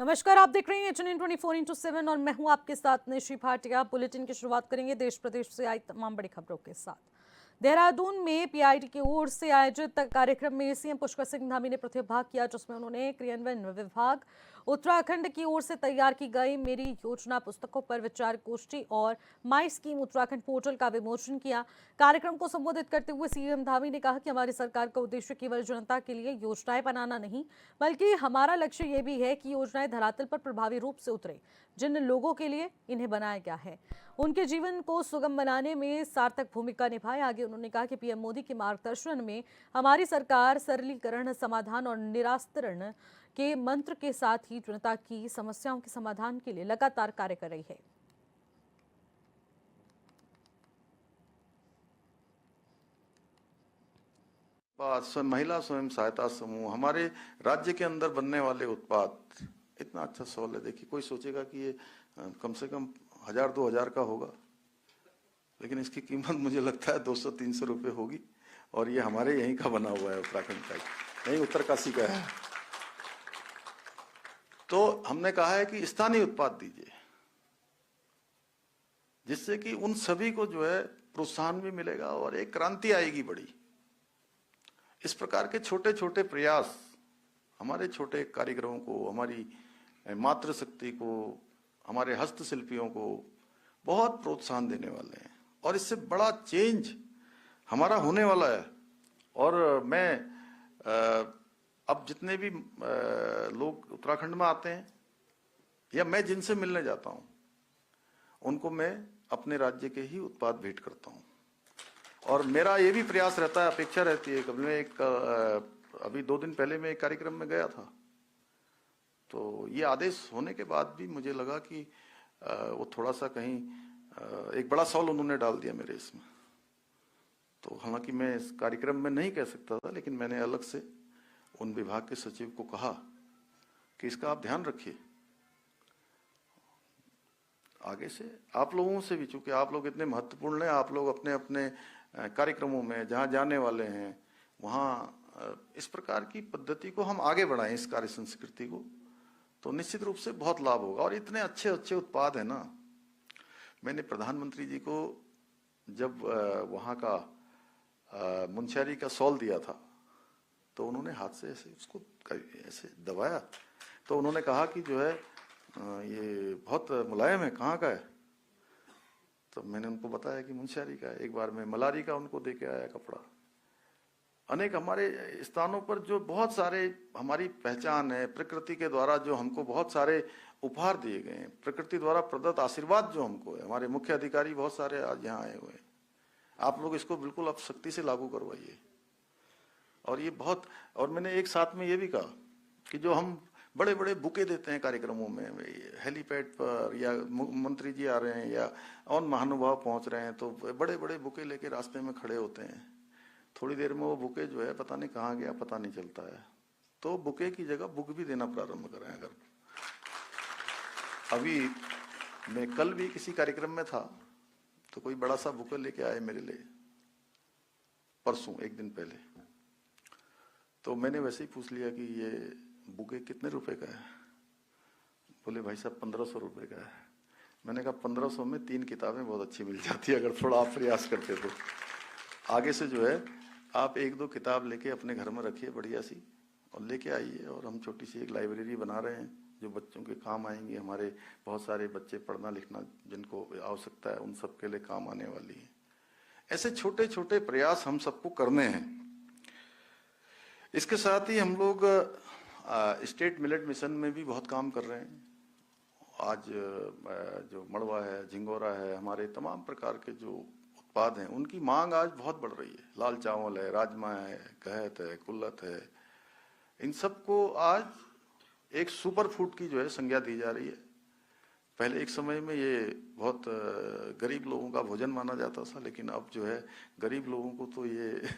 नमस्कार, आप देख रहे हैं HNN 24/7 और मैं हूं आपके साथ निशी भाटिया। बुलेटिन की शुरुआत करेंगे देश प्रदेश से आई तमाम बड़ी खबरों के साथ। देहरादून में पीआईटी की ओर से आयोजित कार्यक्रम में सीएम पुष्कर सिंह धामी ने प्रतिभाग किया, जिसमें उन्होंने क्रियान्वयन विभाग उत्तराखंड की ओर से तैयार की गई मेरी योजना पुस्तकों पर विचार गोष्ठी और माई स्कीम उत्तराखंड पोर्टल का विमोचन किया। कार्यक्रम को संबोधित करते हुए सीएम धामी ने कहा कि हमारी सरकार का उद्देश्य केवल जनता के लिए योजनाएं बनाना नहीं, बल्कि हमारा लक्ष्य ये भी है कि योजनाएं धरातल पर प्रभावी रूप से उतरे। जिन लोगों के लिए इन्हें बनाया गया है उनके जीवन को सुगम बनाने में सार्थक भूमिका निभाए। आगे उन्होंने कहा कि पीएम मोदी के मार्गदर्शन में हमारी सरकार सरलीकरण, समाधान और निरास्तरण के मंत्र के साथ ही जनता की समस्याओं के समाधान के लिए लगातार कार्य कर रही है। महिला स्वयं सहायता समूह हमारे राज्य के अंदर बनने वाले उत्पाद इतना अच्छा सॉल है। देखिए, कोई सोचेगा कि ये कम से कम 1000-2000 का होगा, लेकिन इसकी कीमत मुझे लगता है 200-300 रुपए होगी। और ये हमारे यहीं का बना हुआ है, उत्तराखंड का, यहीं उत्तरकाशी का है। तो हमने कहा है कि स्थानीय उत्पाद दीजिए, जिससे कि उन सभी को जो है प्रोत्साहन भी मिलेगा और एक क्रांति आएगी बड़ी। इस प्रकार के छोटे छोटे प्रयास हमारे छोटे कारीगरों को, हमारी मातृशक्ति को, हमारे हस्तशिल्पियों को बहुत प्रोत्साहन देने वाले हैं और इससे बड़ा चेंज हमारा होने वाला है। और मैं अब जितने भी लोग उत्तराखंड में आते हैं या मैं जिनसे मिलने जाता हूं, उनको मैं अपने राज्य के ही उत्पाद भेंट करता हूं। और मेरा ये भी प्रयास रहता है, अपेक्षा रहती है। कभी मैं अभी 2 दिन पहले मैं एक कार्यक्रम में गया था, तो ये आदेश होने के बाद भी मुझे लगा कि वो थोड़ा सा कहीं एक बड़ा सवाल उन्होंने डाल दिया मेरे इसमें। तो हालांकि मैं इस कार्यक्रम में नहीं कह सकता था, लेकिन मैंने अलग से उन विभाग के सचिव को कहा कि इसका आप ध्यान रखिए आगे से, आप लोगों से भी, चूंकि आप लोग इतने महत्वपूर्ण हैं। आप लोग अपने अपने कार्यक्रमों में जहां जाने वाले हैं वहां इस प्रकार की पद्धति को हम आगे बढ़ाएं, इस कार्य संस्कृति को, तो निश्चित रूप से बहुत लाभ होगा। और इतने अच्छे अच्छे उत्पाद है ना। मैंने प्रधानमंत्री जी को जब वहां का मुनस्यारी का सॉल दिया था, तो उन्होंने हाथ से ऐसे उसको ऐसे दबाया, तो उन्होंने कहा कि जो है ये बहुत मुलायम है, कहाँ का है? तो मैंने उनको बताया कि मुनस्यारी का है। एक बार मैं मलारी का उनको दे के आया कपड़ा। अनेक हमारे स्थानों पर जो बहुत सारे हमारी पहचान है, प्रकृति के द्वारा जो हमको बहुत सारे उपहार दिए गए हैं, प्रकृति द्वारा प्रदत्त आशीर्वाद जो हमको है, हमारे मुख्य अधिकारी बहुत सारे आज यहाँ आए हुए हैं। आप लोग इसको बिल्कुल अब सख्ती से लागू करवाइए। और ये बहुत, और मैंने एक साथ में ये भी कहा कि जो हम बड़े बड़े बुके देते हैं कार्यक्रमों में, हेलीपैड पर या मंत्री जी आ रहे हैं या और महानुभाव पहुंच रहे हैं, तो बड़े बड़े बुके लेके रास्ते में खड़े होते हैं। थोड़ी देर में वो बुके जो है पता नहीं कहाँ गया, पता नहीं चलता है। तो बुके की जगह बुक भी देना प्रारंभ करें। अगर अभी मैं कल भी किसी कार्यक्रम में था, तो कोई बड़ा सा बुके लेके आए मेरे लिए, परसों एक दिन पहले। तो मैंने वैसे ही पूछ लिया कि ये बुके कितने रुपए का है? बोले भाई साहब 1500 रुपए का है। मैंने कहा 1500 में 3 किताबें बहुत अच्छी मिल जाती है, अगर थोड़ा आप प्रयास करते तो। आगे से जो है आप 1-2 किताब लेके अपने घर में रखिए बढ़िया सी, और लेके आइए। और हम छोटी सी एक लाइब्रेरी बना रहे हैं जो बच्चों के काम आएंगी। हमारे बहुत सारे बच्चे पढ़ना लिखना जिनको आवश्यकता है, उन सब के लिए काम आने वाली है। ऐसे छोटे छोटे प्रयास हम सबको करने हैं। इसके साथ ही हम लोग स्टेट मिलेट मिशन में भी बहुत काम कर रहे हैं। आज जो मड़वा है, झिंगोरा है, हमारे तमाम प्रकार के जो उत्पाद हैं, उनकी मांग आज बहुत बढ़ रही है। लाल चावल है, राजमा है, गहत है, कुल्लत है, इन सबको आज एक सुपर फूड की जो है संज्ञा दी जा रही है। पहले एक समय में ये बहुत गरीब लोगों का भोजन माना जाता था, लेकिन अब जो है गरीब लोगों को तो ये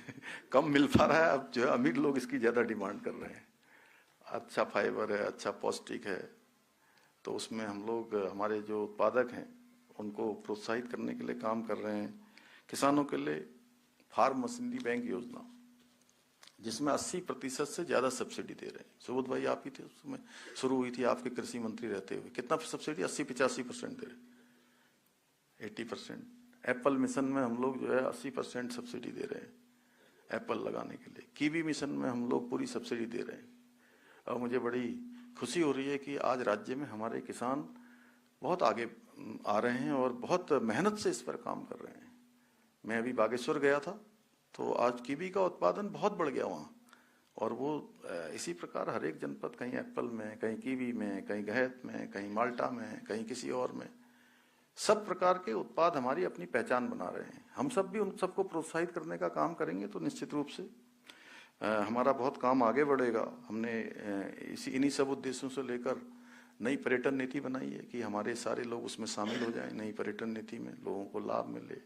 कम मिल पा रहा है। अब जो है अमीर लोग इसकी ज्यादा डिमांड कर रहे हैं। अच्छा फाइबर है, अच्छा पौष्टिक है, तो उसमें हम लोग हमारे जो उत्पादक हैं उनको प्रोत्साहित करने के लिए काम कर रहे हैं। किसानों के लिए फार्म मशीनरी बैंक योजना, जिसमें 80% से ज्यादा सब्सिडी दे रहे हैं। सुबोध भाई आप ही थे उस समय, शुरू हुई थी आपके कृषि मंत्री रहते हुए। कितना सब्सिडी? 80-85% दे रहे, 80%। एप्पल मिशन में हम लोग जो है 80% सब्सिडी दे रहे हैं एप्पल लगाने के लिए। कीवी मिशन में हम लोग पूरी सब्सिडी दे रहे हैं। और मुझे बड़ी खुशी हो रही है कि आज राज्य में हमारे किसान बहुत आगे आ रहे हैं और बहुत मेहनत से इस पर काम कर रहे हैं। मैं अभी बागेश्वर गया था तो आज कीवी का उत्पादन बहुत बढ़ गया वहाँ। और वो इसी प्रकार हर एक जनपद, कहीं एप्पल में, कहीं कीवी में, कहीं गहत में, कहीं माल्टा में, कहीं किसी और में, सब प्रकार के उत्पाद हमारी अपनी पहचान बना रहे हैं। हम सब भी उन सबको प्रोत्साहित करने का काम करेंगे तो निश्चित रूप से हमारा बहुत काम आगे बढ़ेगा। हमने इन्हीं सब उद्देश्यों से लेकर नई पर्यटन नीति बनाई है कि हमारे सारे लोग उसमें शामिल हो जाएं। नई पर्यटन नीति में लोगों को लाभ मिले,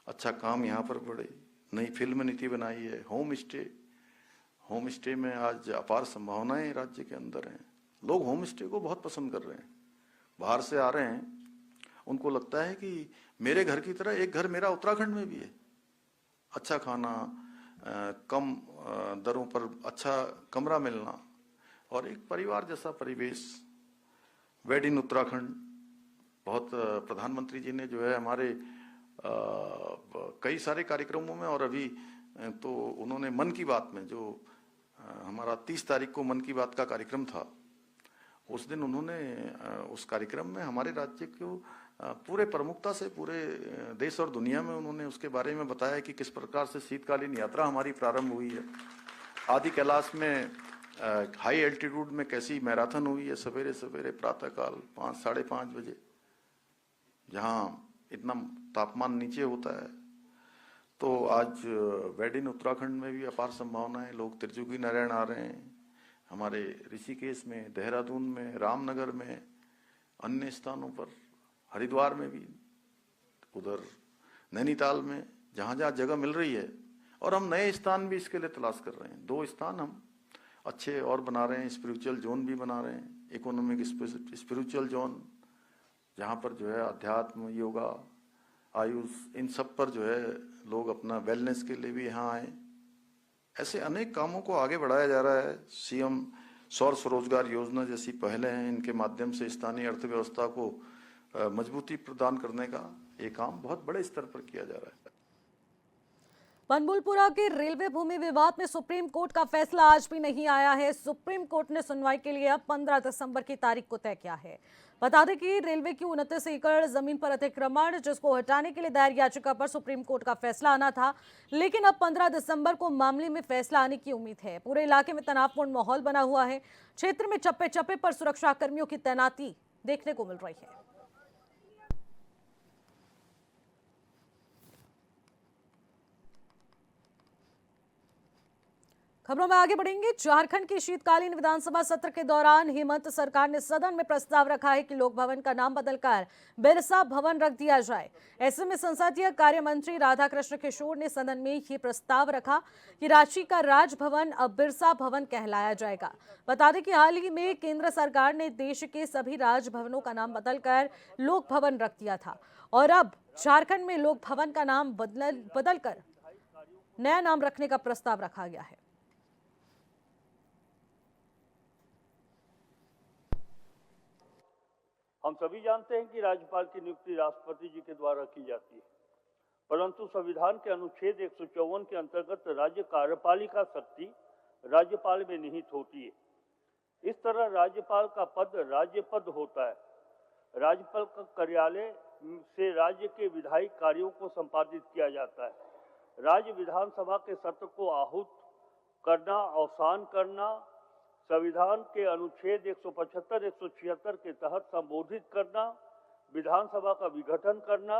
अच्छा काम यहाँ पर बढ़े। नई फिल्म नीति बनाई है। होम स्टे में आज अपार संभावनाएं राज्य के अंदर हैं। लोग होम स्टे को बहुत पसंद कर रहे हैं। बाहर से आ रहे हैं, उनको लगता है कि मेरे घर की तरह एक घर मेरा उत्तराखंड में भी है। अच्छा खाना, कम दरों पर अच्छा कमरा मिलना और एक परिवार जैसा परिवेश। वेड इन उत्तराखंड, बहुत प्रधानमंत्री जी ने जो है हमारे कई सारे कार्यक्रमों में, और अभी तो उन्होंने मन की बात में, जो हमारा 30 तारीख को मन की बात का कार्यक्रम था, उस दिन उन्होंने उस कार्यक्रम में हमारे राज्य को पूरे प्रमुखता से पूरे देश और दुनिया में उन्होंने उसके बारे में बताया कि किस प्रकार से शीतकालीन यात्रा हमारी प्रारंभ हुई है। आदि कैलाश में हाई एल्टीट्यूड में कैसी मैराथन हुई है, सवेरे सवेरे प्रातःकाल 5-5:30 बजे, जहाँ इतना तापमान नीचे होता है। तो आज वेड इन उत्तराखंड में भी अपार संभावनाएं। लोग त्रिजुगी नारायण आ रहे हैं, हमारे ऋषिकेश में, देहरादून में, रामनगर में, अन्य स्थानों पर, हरिद्वार में भी, उधर नैनीताल में, जहाँ जहाँ जगह मिल रही है। और हम नए स्थान भी इसके लिए तलाश कर रहे हैं। 2 स्थान हम अच्छे और बना रहे हैं। स्पिरिचुअल जोन भी बना रहे हैं, इकोनॉमिक स्पिरिचुअल जोन, जहाँ पर जो है अध्यात्म, योगा, आयुष, इन सब पर जो है लोग अपना वेलनेस के लिए भी यहाँ आए। ऐसे अनेक कामों को आगे बढ़ाया जा रहा है। सीएम सौर स्वरोजगार योजना जैसी पहले हैं, इनके माध्यम से स्थानीय अर्थव्यवस्था को मजबूती प्रदान करने का ये काम बहुत बड़े स्तर पर किया जा रहा है। बनभूलपुरा के रेलवे भूमि विवाद में सुप्रीम कोर्ट का फैसला आज भी नहीं आया है। सुप्रीम कोर्ट ने सुनवाई के लिए अब 15 दिसंबर की तारीख को तय किया है। बता दें कि रेलवे की 29 एकड़ जमीन पर अतिक्रमण, जिसको हटाने के लिए दायर याचिका पर सुप्रीम कोर्ट का फैसला आना था, लेकिन अब 15 दिसंबर को मामले में फैसला आने की उम्मीद है। पूरे इलाके में तनावपूर्ण माहौल बना हुआ है। क्षेत्र में चप्पे चप्पे पर सुरक्षा कर्मियों की तैनाती देखने को मिल रही है। खबरों में आगे बढ़ेंगे। झारखंड के शीतकालीन विधानसभा सत्र के दौरान हेमंत सरकार ने सदन में प्रस्ताव रखा है कि लोक भवन का नाम बदलकर बिरसा भवन रख दिया जाए। ऐसे में संसदीय कार्य मंत्री राधाकृष्ण किशोर ने सदन में ये प्रस्ताव रखा कि रांची का राजभवन अब बिरसा भवन कहलाया जाएगा। बता दें कि हाल ही में केंद्र सरकार ने देश के सभी राजभवनों का नाम बदलकर लोक भवन रख दिया था और अब झारखंड में लोक भवन का नाम बदलकर नया नाम रखने का प्रस्ताव रखा गया है। हम सभी जानते हैं कि राज्यपाल की नियुक्ति राष्ट्रपति जी के द्वारा की जाती है, परंतु संविधान के अनुच्छेद 154 के अंतर्गत राज्य कार्यपालिका शक्ति राज्यपाल में निहित होती है। इस तरह राज्यपाल का पद राज्य पद होता है। राज्यपाल का कार्यालय से राज्य के विधायी कार्यों को संपादित किया जाता है। राज्य विधानसभा के सत्र को आहूत करना, अवसान करना, संविधान के अनुच्छेद 175, 176 के तहत संबोधित करना, विधानसभा का विघटन करना,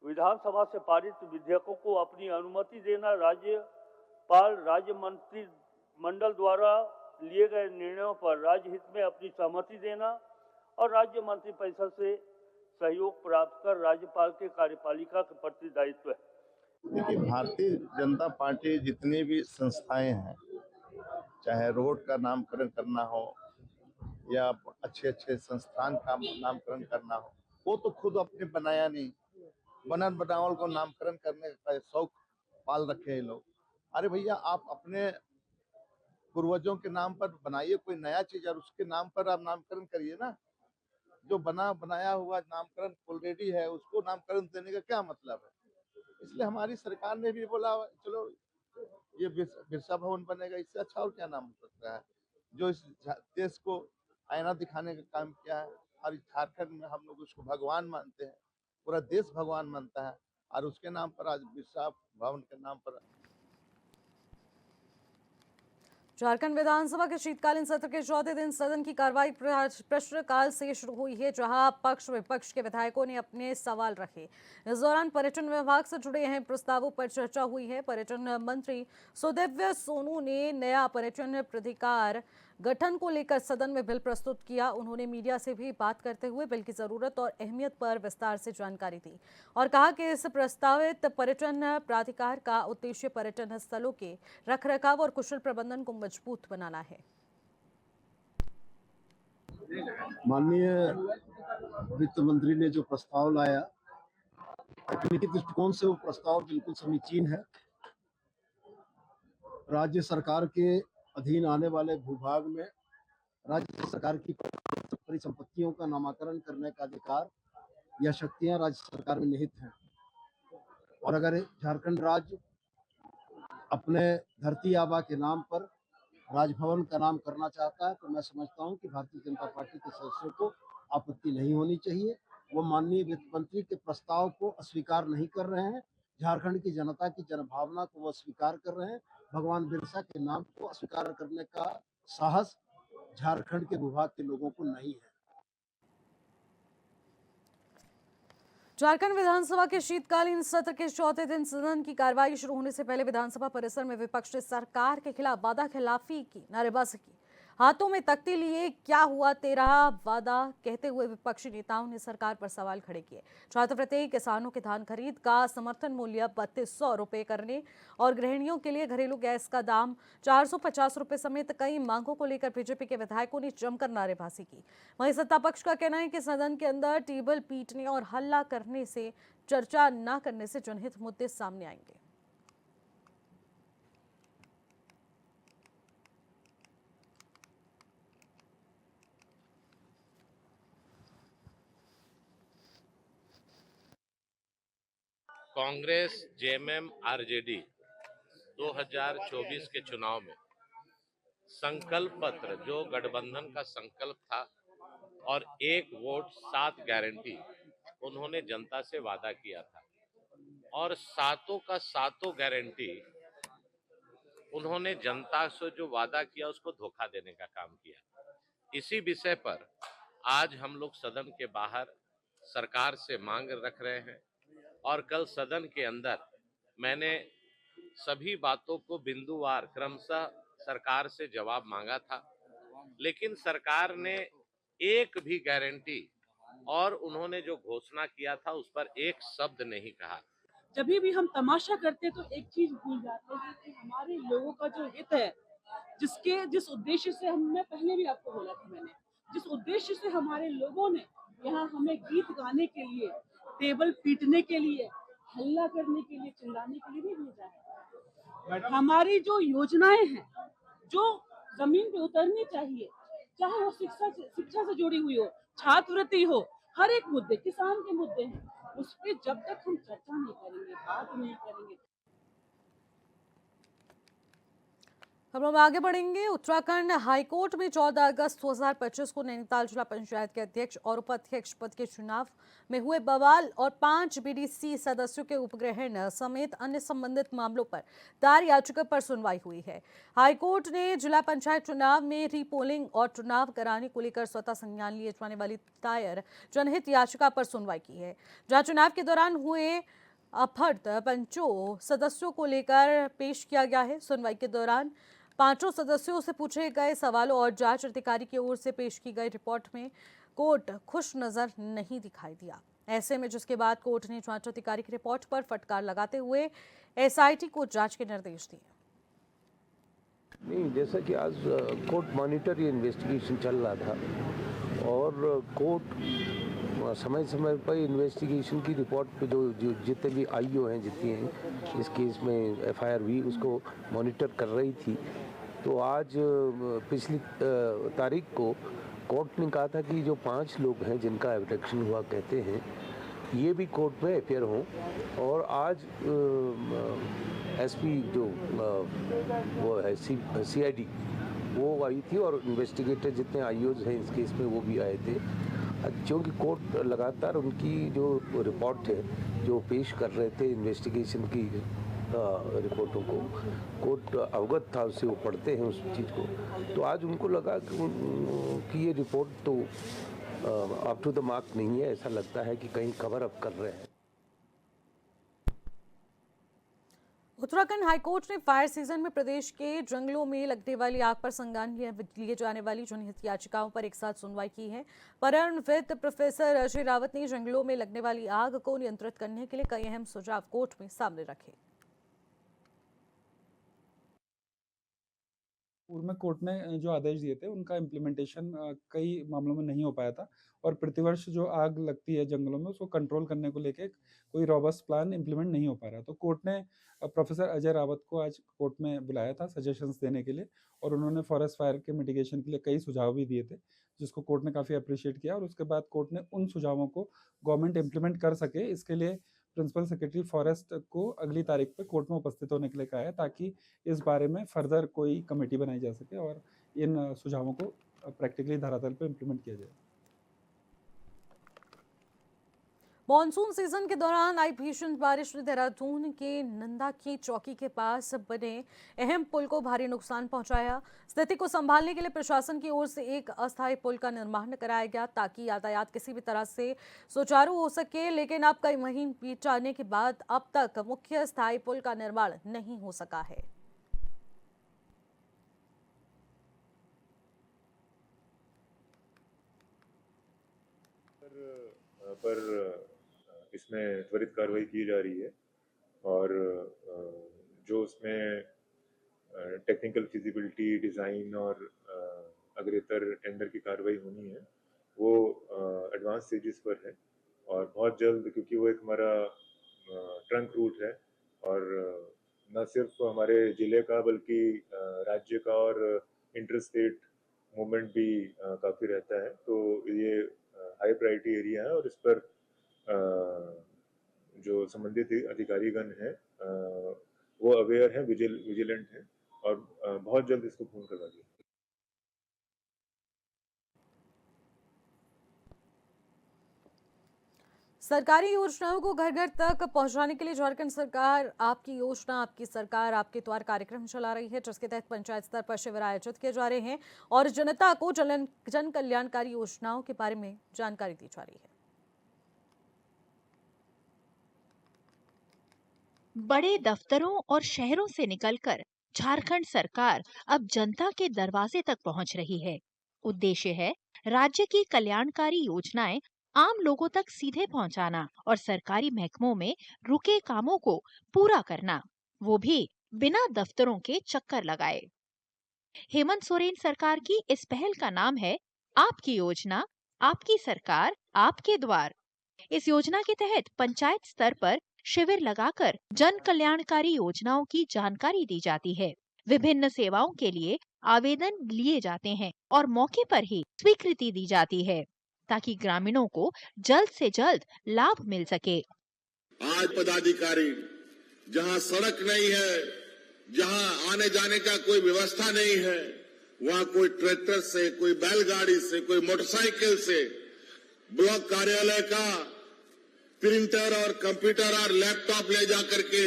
विधानसभा से पारित विधेयकों को अपनी अनुमति देना, राज्यपाल राज्य मंत्रिमंडल द्वारा लिए गए निर्णयों पर राज्य हित में अपनी सहमति देना और राज्य मंत्रिपरिषद से सहयोग प्राप्त कर राज्यपाल के कार्यपालिका के प्रति दायित्व है। देखिए, भारतीय जनता पार्टी जितनी भी संस्थाएं हैं, चाहे रोड का नामकरण करना हो या अच्छे संस्थान का नामकरण करना हो, वो तो खुद अपने बनाया नहीं, बनल बनावल को नामकरण करने का शौक पाल रखे हैं लोग। अरे भैया, आप अपने पूर्वजों के नाम पर बनाइए कोई नया चीज और उसके नाम पर आप नामकरण करिए ना। जो बनाया हुआ नामकरण ऑलरेडी है उसको नामकरण देने का क्या मतलब है। इसलिए हमारी सरकार ने भी बोला चलो ये बिरसा भवन बनेगा, इससे अच्छा और क्या नाम हो सकता है। जो इस देश को आईना दिखाने का काम किया है, और झारखंड में हम लोग उसको भगवान मानते हैं, पूरा देश भगवान मानता है, और उसके नाम पर आज बिरसा भवन के नाम पर। झारखंड विधानसभा के शीतकालीन सत्र के चौथे दिन सदन की कार्रवाई प्रश्नकाल से शुरू हुई है, जहां पक्ष विपक्ष के विधायकों ने अपने सवाल रखे। इस दौरान पर्यटन विभाग से जुड़े अहम प्रस्तावों पर चर्चा हुई है। पर्यटन मंत्री सुदिव्य सोनू ने नया पर्यटन प्राधिकार गठन को लेकर सदन में बिल प्रस्तुत किया। उन्होंने मीडिया से भी बात करते हुए बिल की जरूरत और अहमियत पर विस्तार से जानकारी दी और कहा कि इस प्रस्तावित पर्यटन प्राधिकार का उद्देश्य पर्यटन स्थलों के रखरखाव और कुशल प्रबंधन को मजबूत बनाना है। माननीय वित्त मंत्री ने जो प्रस्ताव लाया, तकनीकी दृष्टिकोण से वो प्रस्ताव बिल्कुल समीचीन है। राज्य सरकार के अधीन आने वाले भूभाग में राज्य सरकार की परिसंपत्तियों का नामाकरण करने का अधिकार या शक्तियां राज्य सरकार में निहित हैं। और अगर झारखंड राज्य अपने धरती आबा के नाम पर राजभवन का नाम करना चाहता है तो मैं समझता हूं कि भारतीय जनता पार्टी के सदस्यों को आपत्ति नहीं होनी चाहिए। वो माननीय वित्त मंत्री के प्रस्ताव को अस्वीकार नहीं कर रहे हैं। झारखंड की जनता की जनभावना को वो स्वीकार कर रहे हैं। भगवान बिरसा के नाम को अस्वीकार करने का साहस झारखंड के भूभाग के लोगों को नहीं है। झारखंड विधानसभा के शीतकालीन सत्र के चौथे दिन सदन की कार्रवाई शुरू होने से पहले विधानसभा परिसर में विपक्ष ने सरकार के खिलाफ वादाखिलाफी की नारेबाजी की। हाथों में तख्ती लिए क्या हुआ तेरा वादा कहते हुए विपक्षी नेताओं ने सरकार पर सवाल खड़े किए। छात्रवृत्ति, किसानों के धान खरीद का समर्थन मूल्य 3200 रुपए करने और गृहिणियों के लिए घरेलू गैस का दाम 450 रुपए समेत कई मांगों को लेकर बीजेपी के विधायकों ने जमकर नारेबाजी की। वहीं सत्ता पक्ष का कहना है कि सदन के अंदर टेबल पीटने और हल्ला करने से, चर्चा न करने से जनहित मुद्दे सामने आएंगे। कांग्रेस, जेएमएम, आरजेडी 2024 के चुनाव में संकल्प पत्र जो गठबंधन का संकल्प था और 1 वोट 7 गारंटी उन्होंने जनता से वादा किया था और सातों का सातों गारंटी उन्होंने जनता से जो वादा किया उसको धोखा देने का काम किया। इसी विषय पर आज हम लोग सदन के बाहर सरकार से मांग रख रहे हैं और कल सदन के अंदर मैंने सभी बातों को बिंदुवार क्रमशः सरकार से जवाब मांगा था, लेकिन सरकार ने एक भी गारंटी और उन्होंने जो घोषणा किया था उस पर एक शब्द नहीं कहा। जब भी हम तमाशा करते तो एक चीज भूल जाते हैं कि हमारे लोगों का जो हित है, जिस उद्देश्य से मैं पहले भी आपको बोला था, मैंने जिस उद्देश्य से हमारे लोगों ने यहाँ हमें गीत गाने के लिए, टेबल पीटने के लिए, हल्ला करने के लिए, चिल्लाने के लिए नहीं भेजा है। हमारी जो योजनाएं हैं जो जमीन पे उतरनी चाहिए, चाहे वो शिक्षा से जुड़ी हुई हो, छात्रवृत्ति हो, हर एक मुद्दे, किसान के मुद्दे हैं, उस पर जब तक हम चर्चा नहीं करेंगे, बात नहीं करेंगे। खबरों में आगे बढ़ेंगे। उत्तराखंड हाईकोर्ट में 14 अगस्त 2025 को नैनीताल जिला पंचायत के अध्यक्ष और उपाध्यक्ष पद के चुनाव में हुए बवाल और 5 बीडीसी सदस्यों के उपग्रहण समेत अन्य संबंधित मामलों पर दायर याचिका पर सुनवाई हुई है। हाईकोर्ट ने जिला पंचायत चुनाव में रीपोलिंग और चुनाव कराने को लेकर स्वतः संज्ञान लिए जाने वाली दायर जनहित याचिका पर सुनवाई की है, जहां चुनाव के दौरान हुए अपहृत पंचों सदस्यों को लेकर पेश किया गया है। सुनवाई के दौरान 5 सदस्यों से पूछे गए सवालों और जांच अधिकारी की ओर से पेश की गई रिपोर्ट में कोर्ट खुश नजर नहीं दिखाई दिया। ऐसे में जिसके बाद कोर्ट ने जांच अधिकारी की रिपोर्ट पर फटकार लगाते हुए एसआईटी को जांच के निर्देश दिए। नहीं, जैसा कि आज कोर्ट मॉनिटर ये इन्वेस्टिगेशन चल रहा था और कोर्ट समय समय पर इन्वेस्टिगेशन की रिपोर्ट पे जो जितने भी आईओ हैं, जितनी हैं इस केस में एफआईआर हुई, उसको मॉनिटर कर रही थी। तो आज पिछली तारीख को कोर्ट ने कहा था कि जो 5 लोग हैं जिनका एब्डक्शन हुआ कहते हैं, ये भी कोर्ट में अपेयर हों। और आज एसपी जो वो है सीआईडी वो आई थी और इन्वेस्टिगेटर जितने आईओज हैं इस केस में वो भी आए थे। क्योंकि कोर्ट लगातार उनकी जो रिपोर्ट है जो पेश कर रहे थे इन्वेस्टिगेशन की रिपोर्टों को, कोर्ट अवगत था उससे, वो पढ़ते हैं उस चीज़ को। तो आज उनको लगा कि ये रिपोर्ट तो अप टू द मार्क नहीं है, ऐसा लगता है कि कहीं कवर अप कर रहे हैं। उत्तराखंड हाईकोर्ट ने फायर सीजन में प्रदेश के जंगलों में लगने वाली आग पर संज्ञान लिए जाने वाली जनहित याचिकाओं पर एक साथ सुनवाई की है। पर्यावरणविद प्रोफेसर अजय रावत ने जंगलों में लगने वाली आग को नियंत्रित करने के लिए कई अहम सुझाव कोर्ट में सामने रखे। पूर्व में कोर्ट ने जो आदेश दिए थे उनका इम्प्लीमेंटेशन कई मामलों में नहीं हो पाया था, और प्रतिवर्ष जो आग लगती है जंगलों में उसको कंट्रोल करने को लेके कोई रॉबस्ट प्लान इम्प्लीमेंट नहीं हो पा रहा। तो कोर्ट ने प्रोफेसर अजय रावत को आज कोर्ट में बुलाया था सजेशंस देने के लिए, और उन्होंने फॉरेस्ट फायर के मिटिगेशन के लिए कई सुझाव भी दिए थे, जिसको कोर्ट ने काफ़ी अप्रिशिएट किया। और उसके बाद कोर्ट ने उन सुझावों को गवर्नमेंट इम्प्लीमेंट कर सके, इसके लिए प्रिंसिपल सेक्रेटरी फॉरेस्ट को अगली तारीख पे कोर्ट में उपस्थित होने के लिए कहा है, ताकि इस बारे में फर्दर कोई कमेटी बनाई जा सके और इन सुझावों को प्रैक्टिकली धरातल पे इम्प्लीमेंट किया जाए। मॉनसून सीजन के दौरान आई भीषण बारिश ने देहरादून के नंदा की चौकी के पास बने अहम पुल को भारी नुकसान पहुंचाया। स्थिति को संभालने के लिए प्रशासन की ओर से एक अस्थायी पुल का निर्माण कराया गया ताकि यातायात किसी भी तरह से सुचारू हो सके, लेकिन अब कई महीने बीत जाने के बाद अब तक मुख्य स्थायी पुल का निर्माण नहीं हो सका है। पर इसमें त्वरित कार्रवाई की जा रही है, और जो उसमें टेक्निकल फिजिबिलिटी, डिज़ाइन और अग्रेतर टेंडर की कार्रवाई होनी है वो एडवांस स्टेजेस पर है। और बहुत जल्द, क्योंकि वो एक हमारा ट्रंक रूट है और न सिर्फ हमारे ज़िले का बल्कि राज्य का और इंटर स्टेट मूवमेंट भी काफ़ी रहता है, तो ये हाई प्रायोरिटी एरिया है और इस पर जो संबंधित अधिकारीगण हैं वो अवेयर हैं, विजिलेंट हैं, और बहुत जल्द इसको पूर्ण करवा दिया। सरकारी योजनाओं को घर घर तक पहुंचाने के लिए झारखंड सरकार आपकी योजना आपकी सरकार आपके द्वार कार्यक्रम चला रही है, जिसके तहत पंचायत स्तर पर शिविर आयोजित किए जा रहे हैं और जनता को जन कल्याणकारी योजनाओं के बारे में जानकारी दी जा रही है। बड़े दफ्तरों और शहरों से निकलकर झारखंड सरकार अब जनता के दरवाजे तक पहुंच रही है। उद्देश्य है राज्य की कल्याणकारी योजनाएं आम लोगों तक सीधे पहुंचाना और सरकारी महकमों में रुके कामों को पूरा करना, वो भी बिना दफ्तरों के चक्कर लगाए। हेमंत सोरेन सरकार की इस पहल का नाम है आपकी योजना आपकी सरकार आपके द्वार। इस योजना के तहत पंचायत स्तर पर शिविर लगाकर जन कल्याणकारी योजनाओं की जानकारी दी जाती है। विभिन्न सेवाओं के लिए आवेदन लिए जाते हैं और मौके पर ही स्वीकृति दी जाती है, ताकि ग्रामीणों को जल्द से जल्द लाभ मिल सके। आज पदाधिकारी जहां सड़क नहीं है, जहां आने जाने का कोई व्यवस्था नहीं है, वहां कोई ट्रैक्टर से, कोई बैलगाड़ी से, कोई मोटरसाइकिल से ब्लॉक कार्यालय का प्रिंटर और कंप्यूटर और लैपटॉप ले जाकर के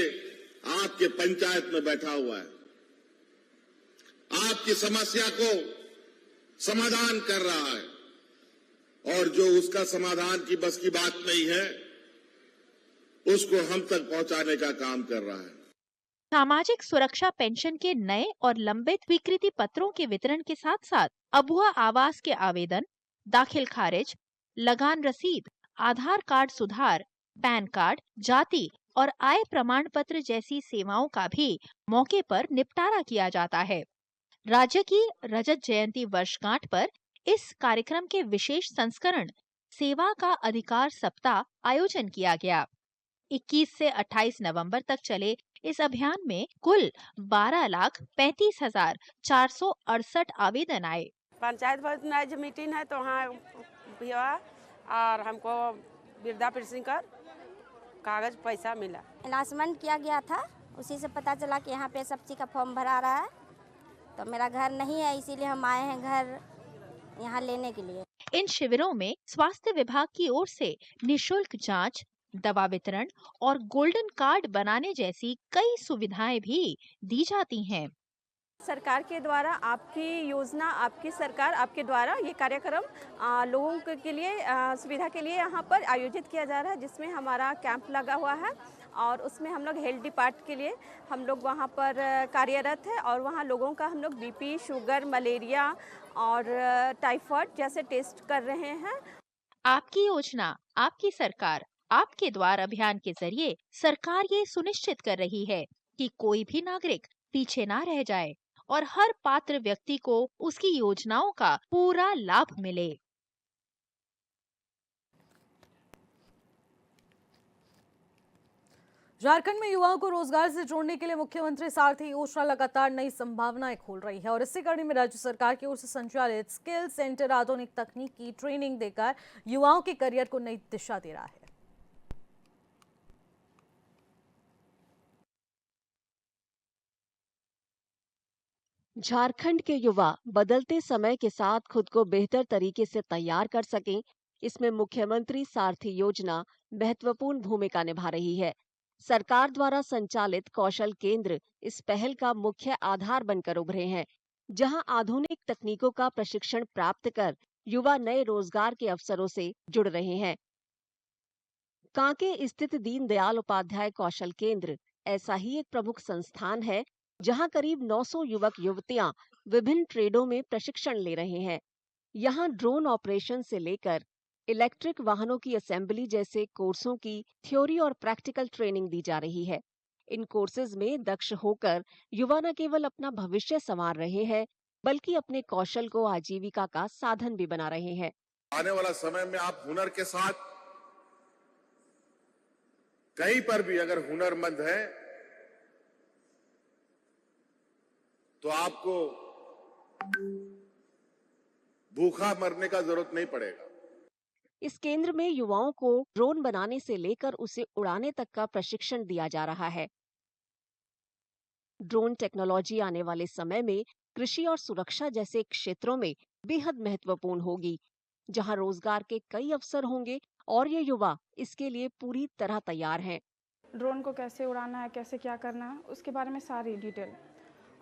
आपके पंचायत में बैठा हुआ है, आपकी समस्या को समाधान कर रहा है, और जो उसका समाधान की बस की बात नहीं है उसको हम तक पहुंचाने का काम कर रहा है। सामाजिक सुरक्षा पेंशन के नए और लंबित स्वीकृति पत्रों के वितरण के साथ साथ अबुआ आवास के आवेदन, दाखिल खारिज, लगान रसीद, आधार कार्ड सुधार, पैन कार्ड, जाति और आय प्रमाण पत्र जैसी सेवाओं का भी मौके पर निपटारा किया जाता है। राज्य की रजत जयंती वर्षगांठ पर इस कार्यक्रम के विशेष संस्करण सेवा का अधिकार सप्ताह आयोजन किया गया। 21 से 28 नवंबर तक चले इस अभियान में कुल 12,35,468 आवेदन आए। पंचायत भवन में आज मीटिंग है तो वहाँ हुआ और हमको वृद्धा पेंशन का कागज पैसा मिला। अनाउंसमेंट किया गया था, उसी से पता चला कि यहाँ पे सब्जी का फॉर्म भरा रहा है, तो मेरा घर नहीं है इसीलिए हम आए हैं घर यहाँ लेने के लिए। इन शिविरों में स्वास्थ्य विभाग की ओर से निशुल्क जांच, दवा वितरण और गोल्डन कार्ड बनाने जैसी कई सुविधाएं भी दी जाती हैं। सरकार के द्वारा आपकी योजना, आपकी सरकार, आपके द्वारा ये कार्यक्रम लोगों के लिए सुविधा के लिए यहाँ पर आयोजित किया जा रहा है, जिसमें हमारा कैंप लगा हुआ है और उसमें हम लोग हेल्थ डिपार्ट के लिए हम लोग वहाँ पर कार्यरत है और वहाँ लोगों का हम लोग बीपी, शुगर, मलेरिया और टाइफाइड जैसे टेस्ट कर रहे हैं। आपकी योजना, आपकी सरकार, आपके द्वार अभियान के जरिए सरकार ये सुनिश्चित कर रही है कि कोई भी नागरिक पीछे ना रह जाए और हर पात्र व्यक्ति को उसकी योजनाओं का पूरा लाभ मिले। झारखंड में युवाओं को रोजगार से जोड़ने के लिए मुख्यमंत्री सारथी योजना लगातार नई संभावनाएं खोल रही है और इसी कड़ी में राज्य सरकार की ओर से संचालित स्किल सेंटर आधुनिक तकनीक की ट्रेनिंग देकर युवाओं के करियर को नई दिशा दे रहा है। झारखंड के युवा बदलते समय के साथ खुद को बेहतर तरीके से तैयार कर सकें, इसमें मुख्यमंत्री सारथी योजना महत्वपूर्ण भूमिका निभा रही है। सरकार द्वारा संचालित कौशल केंद्र इस पहल का मुख्य आधार बनकर उभरे हैं, जहां आधुनिक तकनीकों का प्रशिक्षण प्राप्त कर युवा नए रोजगार के अवसरों से जुड़ रहे हैं। कांके स्थित दीनदयाल उपाध्याय कौशल केंद्र ऐसा ही एक प्रमुख संस्थान है, जहां करीब 900 युवक युवतियां विभिन्न ट्रेडों में प्रशिक्षण ले रहे हैं। यहां ड्रोन ऑपरेशन से लेकर इलेक्ट्रिक वाहनों की असेंबली जैसे कोर्सों की थ्योरी और प्रैक्टिकल ट्रेनिंग दी जा रही है। इन कोर्सेज में दक्ष होकर युवा न केवल अपना भविष्य संवार रहे हैं, बल्कि अपने कौशल को आजीविका का साधन भी बना रहे हैं। आने वाला समय में आप हुनर के साथ कहीं पर भी अगर हुनरमंद है तो आपको भूखा मरने का जरूरत नहीं पड़ेगा। इस केंद्र में युवाओं को ड्रोन बनाने से लेकर उसे उड़ाने तक का प्रशिक्षण दिया जा रहा है। ड्रोन टेक्नोलॉजी आने वाले समय में कृषि और सुरक्षा जैसे क्षेत्रों में बेहद महत्वपूर्ण होगी, जहां रोजगार के कई अवसर होंगे और ये युवा इसके लिए पूरी तरह तैयार हैं। ड्रोन को कैसे उड़ाना है, कैसे क्या करना है, उसके बारे में सारी डिटेल,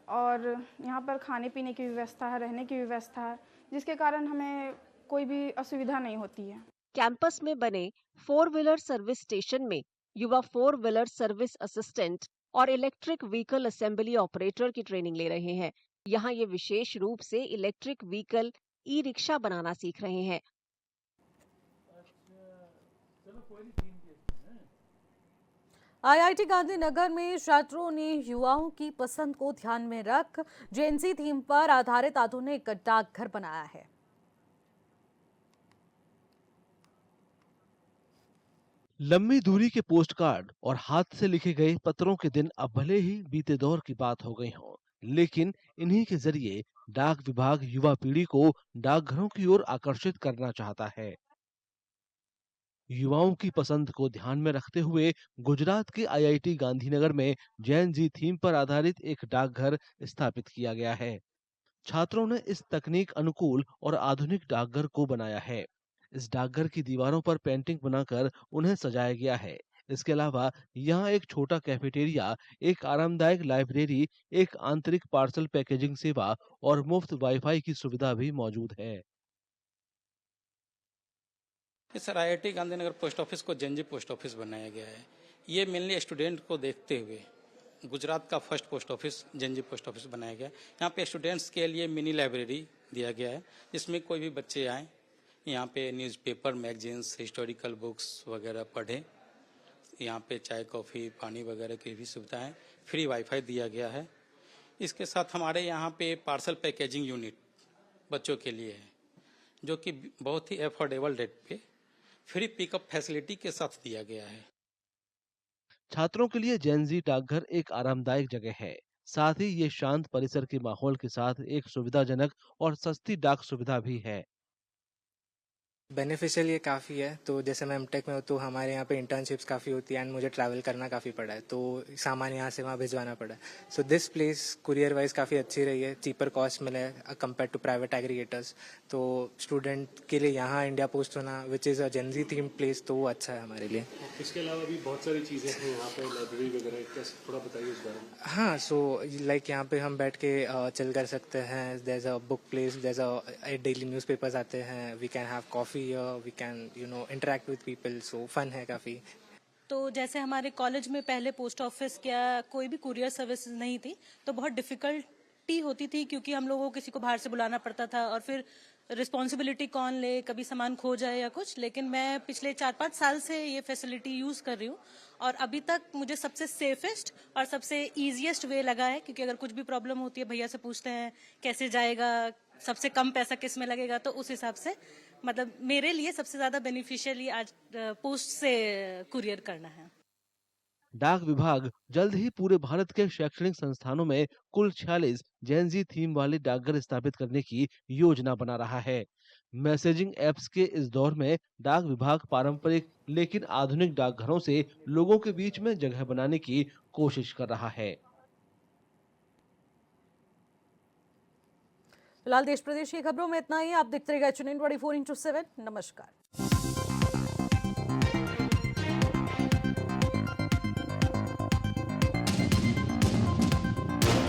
और यहाँ पर खाने पीने की व्यवस्था है, रहने की व्यवस्था है, जिसके कारण हमें कोई भी असुविधा नहीं होती है। कैंपस में बने 4 व्हीलर सर्विस स्टेशन में युवा 4 व्हीलर सर्विस असिस्टेंट और इलेक्ट्रिक व्हीकल असेंबली ऑपरेटर की ट्रेनिंग ले रहे हैं। यहाँ ये विशेष रूप से इलेक्ट्रिक व्हीकल ई रिक्शा बनाना सीख रहे हैं। आईआईटी गांधीनगर में छात्रों ने युवाओं की पसंद को ध्यान में रख जेएनजी थीम पर आधारित आधुनिक डाकघर बनाया है। लंबी दूरी के पोस्टकार्ड और हाथ से लिखे गए पत्रों के दिन अब भले ही बीते दौर की बात हो गई हो, लेकिन इन्हीं के जरिए डाक विभाग युवा पीढ़ी को डाकघरों की ओर आकर्षित करना चाहता है। युवाओं की पसंद को ध्यान में रखते हुए गुजरात के आईआईटी गांधीनगर में जेएनजी थीम पर आधारित एक डाकघर स्थापित किया गया है। छात्रों ने इस तकनीक अनुकूल और आधुनिक डाकघर को बनाया है। इस डाकघर की दीवारों पर पेंटिंग बनाकर उन्हें सजाया गया है। इसके अलावा यहाँ एक छोटा कैफेटेरिया, एक आरामदायक लाइब्रेरी, एक आंतरिक पार्सल पैकेजिंग सेवा और मुफ्त वाईफाई की सुविधा भी मौजूद है। Sir, IIT Gandhinagar post office को जेएनजी पोस्ट ऑफिस बनाया गया है। ये मेनली स्टूडेंट को देखते हुए गुजरात का first post office JNG post office बनाया गया है। यहाँ पे स्टूडेंट्स के लिए मिनी लाइब्रेरी दिया गया है, जिसमें कोई भी बच्चे आए यहाँ पे न्यूज़पेपर, मैगजीन्स, हिस्टोरिकल बुक्स वगैरह पढ़ें। यहाँ पे चाय, कॉफ़ी, पानी वगैरह की भी सुविधाएं, फ्री वाईफाई दिया गया है। इसके साथ हमारे यहाँ पे पार्सल पैकेजिंग यूनिट बच्चों के लिए है, जो कि बहुत ही अफोर्डेबल रेट पे फ्री पिकअप फैसिलिटी के साथ दिया गया है। छात्रों के लिए जेनजी डाकघर एक आरामदायक जगह है। साथ ही ये शांत परिसर के माहौल के साथ एक सुविधाजनक और सस्ती डाक सुविधा भी है। बेनिफिशियल ये काफ़ी है। तो जैसे मैं एमटेक में हूँ तो हमारे यहाँ पे इंटर्नशिप्स काफ़ी होती है एंड मुझे ट्रैवल करना काफ़ी पड़ा है, तो सामान यहाँ से वहाँ भिजवाना पड़ा है। So this place courier wise काफ़ी अच्छी रही है, चीपर कॉस्ट मिले कंपेयर टू प्राइवेट एग्रीगेटर्स। तो स्टूडेंट के लिए यहाँ इंडिया पोस्ट होना which is a Gen Z theme place, तो वो अच्छा है हमारे लिए। इसके अलावा भी बहुत सारी चीज़ें हैं यहाँ पे, लाइब्रेरी वगैरह, कैसे थोड़ा बताइए इस बारे में। हाँ, सो लाइक यहाँ पे हम बैठ के चिल कर सकते हैं। There is a book place, there is a daily newspapers आते हैं, we can have coffee, we can interact with people, so fun है काफ़ी। तो जैसे हमारे कॉलेज में पहले पोस्ट ऑफिस या कोई भी कुरियर सर्विस नहीं थी, तो बहुत डिफिकल्टी होती थी क्योंकि हम लोगों को किसी को बाहर से बुलाना पड़ता था और फिर रिस्पॉन्सिबिलिटी कौन ले, कभी सामान खो जाए या कुछ। लेकिन मैं पिछले 4-5 साल से ये फैसिलिटी यूज कर रही हूँ और अभी तक मुझे सबसे सेफेस्ट और सबसे इजीएस्ट वे लगा है, क्योंकि अगर कुछ भी प्रॉब्लम होती है भैया से पूछते हैं कैसे जाएगा, सबसे कम पैसा किस में लगेगा, तो उस हिसाब से मतलब मेरे लिए सबसे ज्यादा बेनिफिशियल आज पोस्ट से कुरियर करना है। डाक विभाग जल्द ही पूरे भारत के शैक्षणिक संस्थानों में कुल 46 जेनजी थीम वाले डाकघर स्थापित करने की योजना बना रहा है। मैसेजिंग एप्स के इस दौर में डाक विभाग पारंपरिक लेकिन आधुनिक डाकघरों से लोगों के बीच में जगह बनाने की कोशिश कर रहा है। फिलहाल देश प्रदेश की खबरों में इतना ही। आप देखते रहिएगा HN24/7। नमस्कार।